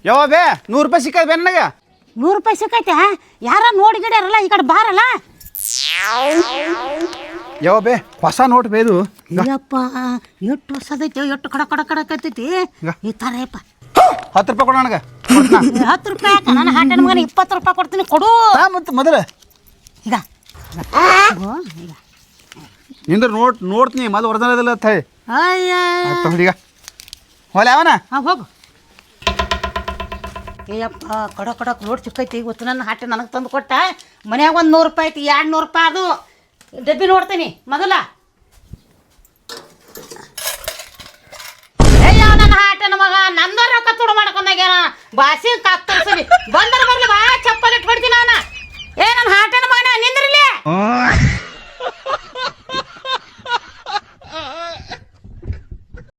ಯಾವ ಬೇ 100 ರೂಪಾಯಿ ಸಿಕ್ಕದ ಬೇ ನನಗೆ 100 ರೂಪಾಯಿ ಸಿಕ್ಕೈತೆ ಯಾರ ನೋಡಿ ಗಿಡ್ಯಾರಲ್ಲ ಈ ಕಡೆ ಬಾರಲ್ಲ ಯಾವ ಬೇ ಹೊಸ ನೋಟ್ ಬೇ ಇದು ಅಯ್ಯಪ್ಪ ಎಷ್ಟು ಹೊಸದೈತಿ ಎಷ್ಟು ಕಡಕತ್ತೈತಿ ಈ ಥರಪ್ಪ 10 ರೂಪಾಯಿ ಕೊಡ ನನಗೆ 10 ರೂಪಾಯಿ ನನ್ನ ಹಾಟನ ಮಗನ 20 ರೂಪಾಯಿ ಕೊಡ್ತೀನಿ ಕೊಡು ಮತ್ತು ಮೊದಲು ಈಗ ಈಗ ನಿಂದ್ರೆ ನೋಡ್ತೀನಿ ಮೊದಲು ಒರಿಜಿನಲ್ ಇದಲ್ಲ ಥೈ ಅಯ್ಯ ಈಗ ಹೊಲೆ ಅವನ ಹೋಗು ಏಯಪ್ಪ ಕಡಕ್ ನೋಡಿ ಸಿಕ್ಕೈತಿ ಇವತ್ತು ನನ್ನ ಹಾಟೆ ನನಗೆ ತಂದು ಕೊಟ್ಟ ಮನ್ಯಾಗ ಒಂದು 100 ರೂಪಾಯಿ ಐತಿ 200 ರೂಪಾಯಿ ಅದು ಡಬ್ಬಿ ನೋಡ್ತೀನಿ ಮೊದಲ ಅಯ್ಯೋ ನನ್ನ ಹಾಟನ ಮಗ ನಂದ ರೊಕ್ಕ ತುಡು ಮಾಡ್ಕೊಂಡಾಗ್ಯಾನ ಬಾಸಿ ಕತ್ತರಿಸಲಿ ಬಂದ್ರೆ ಬರ್ಲಿ ಬಾ ಚಪ್ಪಲ್ ಇಟ್ಬಿಡ್ತೀನಿ ನಾನು ನನ್ನ ಹಾಟ